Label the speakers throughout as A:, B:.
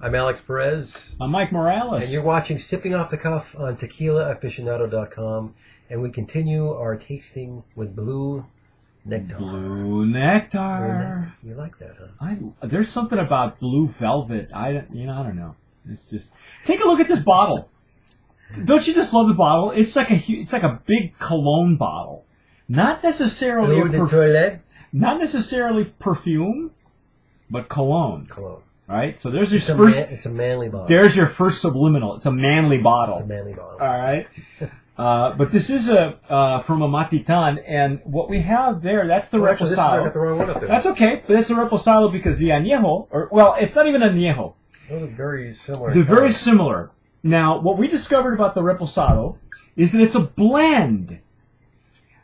A: I'm Alex Perez.
B: I'm Mike Morales.
A: And you're watching Sipping Off the Cuff on TequilaAficionado.com. And we continue our tasting with Blue Nectar.
B: Blue Nectar.
A: You like that, huh?
B: There's something about blue velvet. I don't know. It's just take a look at this bottle. Don't you just love the bottle? It's like a big cologne bottle. Not necessarily not necessarily perfume, but cologne.
A: Cologne.
B: Right? So there's your
A: first. It's a manly bottle.
B: There's your first subliminal. It's a manly bottle.
A: It's a manly bottle.
B: All right. But this is from a Matitan, and what we have there, that's the Reposado.
A: I got the wrong one up there.
B: That's okay, but it's a Reposado because the Añejo, it's not even Añejo.
A: Those are very similar.
B: They're very similar. Now, what we discovered about the Reposado is that it's a blend.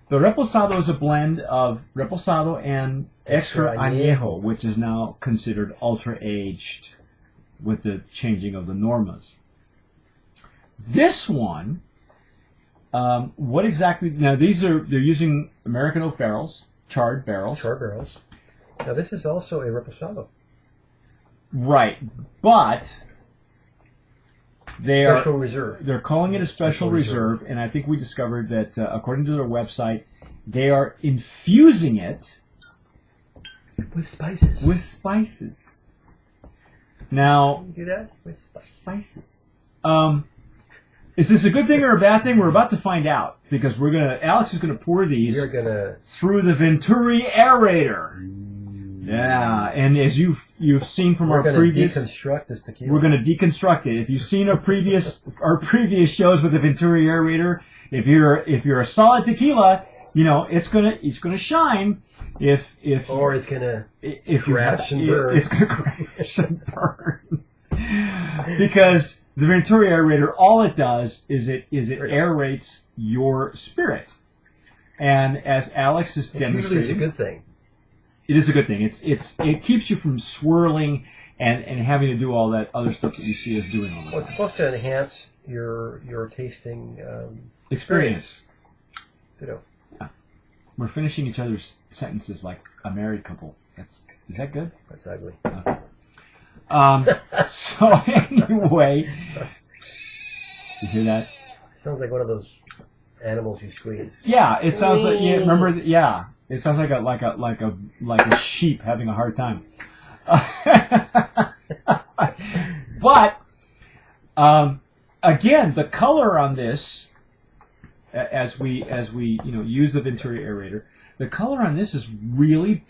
B: The Reposado is a blend of Reposado and Extra Añejo, which is now considered ultra-aged with the changing of the normas. This one, what exactly... Now, they're using American oak barrels, charred barrels.
A: Charred barrels. Now, this is also a Reposado.
B: Right, but...
A: Special reserve.
B: They're calling it a special reserve, and I think we discovered that, according to their website, they are infusing it
A: with spices.
B: With spices. Now,
A: you do that with spices.
B: Is this a good thing or a bad thing? We're about to find out because Alex is gonna pour these through the Venturi aerator. Yeah, and as you've seen from our previous,
A: deconstruct this tequila.
B: We're going to deconstruct it. If you've seen our previous shows with the Venturi aerator, if you're a solid tequila, it's gonna shine. If
A: it's gonna crash and burn.
B: It's gonna crash and burn. Because the Venturi aerator, all it does is it aerates your spirit, and as Alex has demonstrated,
A: usually it's a good thing.
B: It is a good thing. It keeps you from swirling and having to do all that other stuff that you see us doing all the time.
A: Well, it's supposed to enhance your tasting
B: experience.
A: Ditto.
B: Yeah. We're finishing each other's sentences like a married couple. Is that good?
A: That's ugly.
B: Okay. So anyway, you hear that?
A: It sounds like one of those animals you squeeze.
B: Yeah, it sounds like it sounds like a sheep having a hard time. But again, the color on this, as we use the Venturi aerator, the color on this is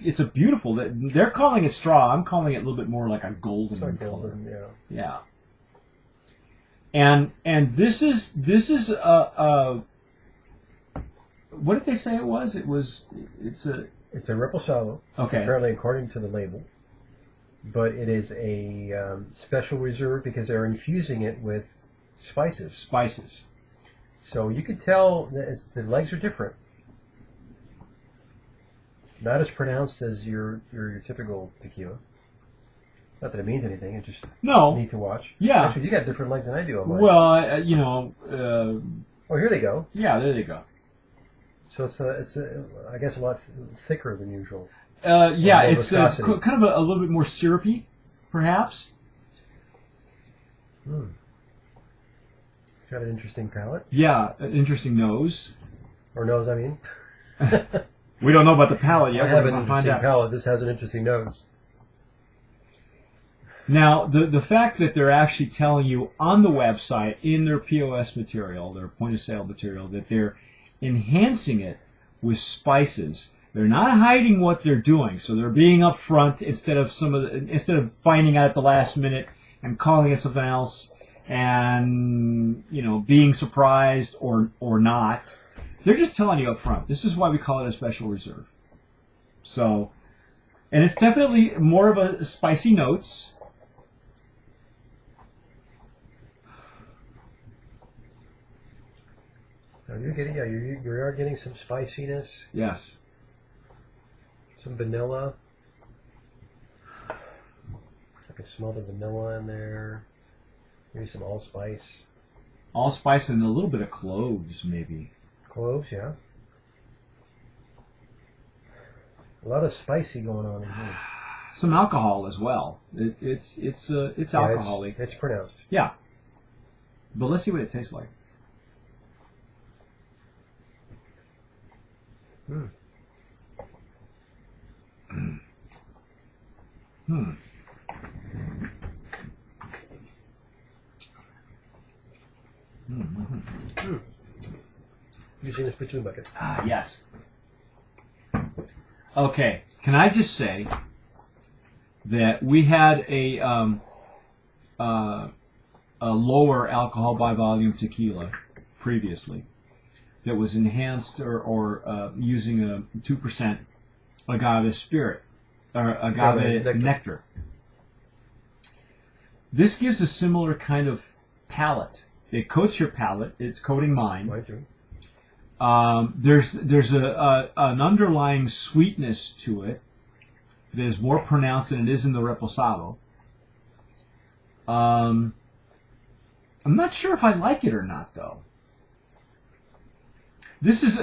B: it's a beautiful. They're calling it straw. I'm calling it a little bit more like a golden color. Yeah. And this is a what did they say it was? It's a
A: Reposado.
B: Okay.
A: Apparently, according to the label, but it is a special reserve because they're infusing it with spices.
B: Spices.
A: So you could tell that the legs are different. Not as pronounced as your typical tequila. Not that it means anything. It just need to watch.
B: Yeah.
A: Actually, you got different legs than I do on mine.
B: Well,
A: oh, here they go.
B: Yeah, there they go.
A: So it's I guess a lot thicker than usual.
B: Yeah, it's kind of a little bit more syrupy, perhaps.
A: It's got an interesting palate.
B: Yeah, an interesting nose.
A: Or nose, I mean.
B: We don't know about the palate yet.
A: I have an interesting palate. This has an interesting nose.
B: Now, the fact that they're actually telling you on the website, in their POS material, their point-of-sale material, that they're enhancing it with spices. They're not hiding what they're doing, so they're being upfront instead of finding out at the last minute and calling it something else and being surprised or not. They're just telling you up front. This is why we call it a special reserve. So, and it's definitely more of a spicy notes.
A: You're getting, you are getting some spiciness.
B: Yes.
A: Some vanilla. I can smell the vanilla in there. Maybe some allspice.
B: Allspice and a little bit of cloves, maybe.
A: Cloves, yeah. A lot of spicy going on in here.
B: some alcohol as well. It's alcoholic.
A: It's pronounced.
B: Yeah. But let's see what it tastes like.
A: Mm.
B: Hmm. Mm-hmm.
A: Using the spittoon bucket.
B: Ah, yes. Okay. Can I just say that we had a lower alcohol by volume tequila previously that was enhanced or using a 2% agave spirit or agave nectar. This gives a similar kind of palate. It coats your palate. It's coating mine.
A: Mine too.
B: There's an underlying sweetness to it that is more pronounced than it is in the reposado. I'm not sure if I like it or not, though. This is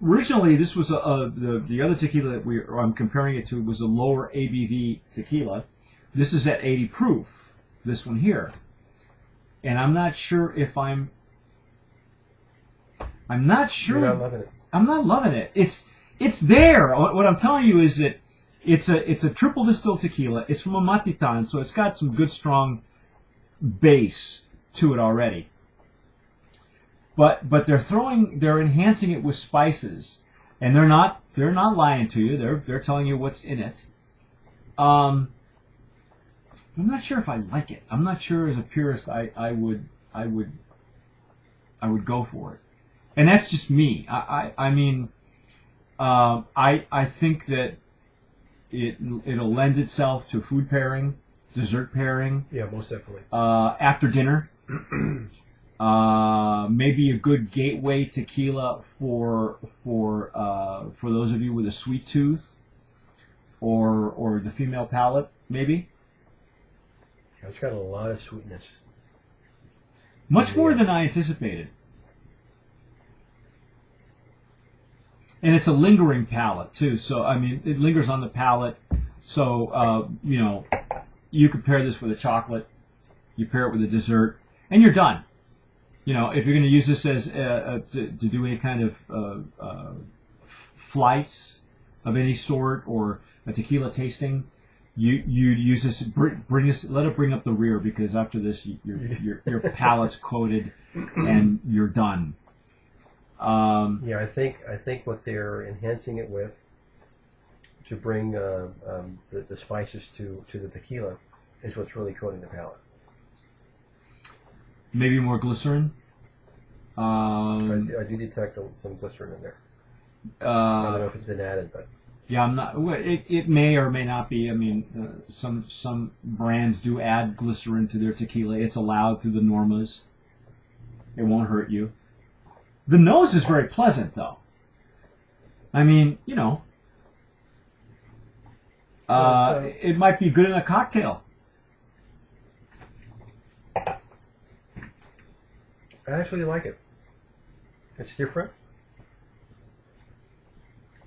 B: originally this was the other tequila that I'm comparing it to was a lower ABV tequila. This is at 80 proof. This one here, and I'm not sure if I'm not sure.
A: You're not loving it.
B: I'm not loving it. It's there. What I'm telling you is that it's a triple distilled tequila. It's from a Matitan, so it's got some good strong base to it already. But they're enhancing it with spices, and they're not lying to you. They're telling you what's in it. I'm not sure if I like it. I'm not sure as a purist I would go for it. And that's just me. I mean, I think that it'll lend itself to food pairing, dessert pairing.
A: Yeah, most definitely.
B: After dinner, maybe a good gateway tequila for those of you with a sweet tooth, or the female palate, maybe.
A: Yeah, it's got a lot of sweetness.
B: Much more than I anticipated. And it's a lingering palate, too. So, I mean, it lingers on the palate. So, you could pair this with a chocolate. You pair it with a dessert. And you're done. If you're going to use this as to do any kind of flights of any sort or a tequila tasting, you use this. Let it bring up the rear, because after this, your palate's coated and you're done.
A: I think what they're enhancing it with to bring the spices to the tequila is what's really coating the palate.
B: Maybe more glycerin.
A: I do detect some glycerin in there. I don't know if it's been added, but
B: yeah, I'm not. It may or may not be. I mean, some brands do add glycerin to their tequila. It's allowed through the normas. It won't hurt you. The nose is very pleasant, though. I mean, it might be good in a cocktail.
A: I actually like it. It's different.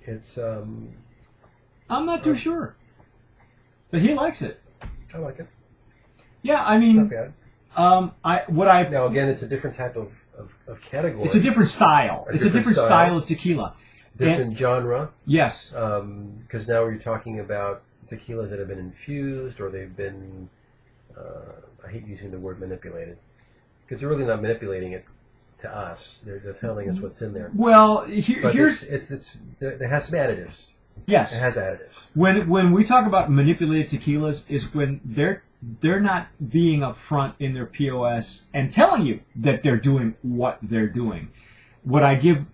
A: It's
B: I'm not too sure, but he likes it.
A: I like it.
B: Yeah, I mean,
A: it's not bad. Now again, it's a different type of category.
B: It's a different style. It's a different style of tequila.
A: Different genre.
B: Yes.
A: Because now you're talking about tequilas that have been infused or they've been, I hate using the word manipulated, because they're really not manipulating it to us. They're telling us what's in there.
B: Well, here's...
A: There has some additives.
B: Yes.
A: It has additives.
B: When we talk about manipulated tequilas is when they're not being upfront in their POS and telling you that they're doing what they're doing. What I give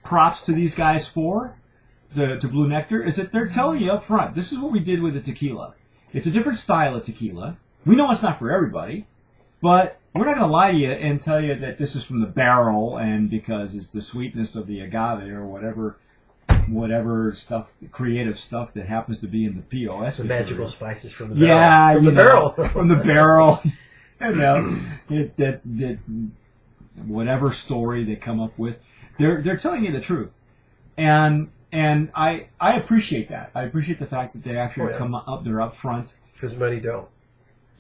B: props to these guys to Blue Nectar, is that they're telling you up front, this is what we did with the tequila. It's a different style of tequila. We know it's not for everybody, but we're not going to lie to you and tell you that this is from the barrel and because it's the sweetness of the agave or whatever stuff, creative stuff that happens to be in the POS.
A: The magical spices from the barrel.
B: Yeah, barrel. From the barrel. Whatever story they come up with, they're telling you the truth, and And I appreciate that. I appreciate the fact that they actually come up, they're up front.
A: Because many don't.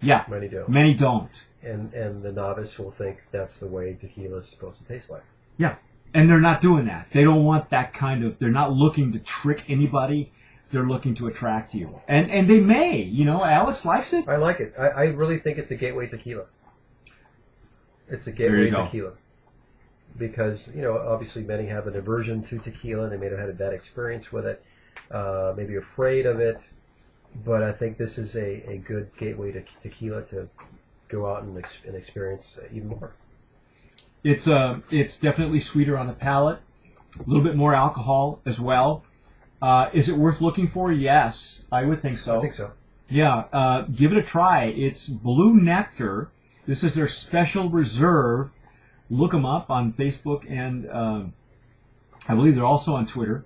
B: Yeah.
A: Many don't.
B: Many don't.
A: And the novice will think that's the way tequila is supposed to taste like.
B: Yeah. And they're not doing that. They don't want that kind of, they're not looking to trick anybody. They're looking to attract you. And they may, you know, Alex likes it.
A: I like it. I really think it's a gateway tequila. It's a gateway tequila. Because, you know, obviously many have an aversion to tequila. They may have had a bad experience with it, maybe afraid of it. But I think this is a good gateway to tequila to go out and experience even more.
B: It's definitely sweeter on the palate, a little bit more alcohol as well. Is it worth looking for? Yes, I would think so.
A: I think so.
B: Yeah, give it a try. It's Blue Nectar. This is their special reserve. Look them up on Facebook, and I believe they're also on Twitter.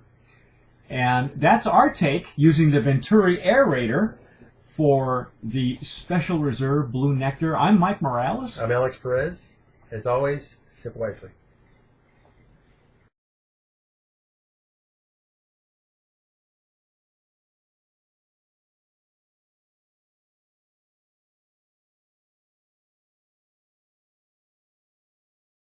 B: And that's our take using the Venturi aerator for the Special Reserve Blue Nectar. I'm Mike Morales.
A: I'm Alex Perez. As always, sip wisely.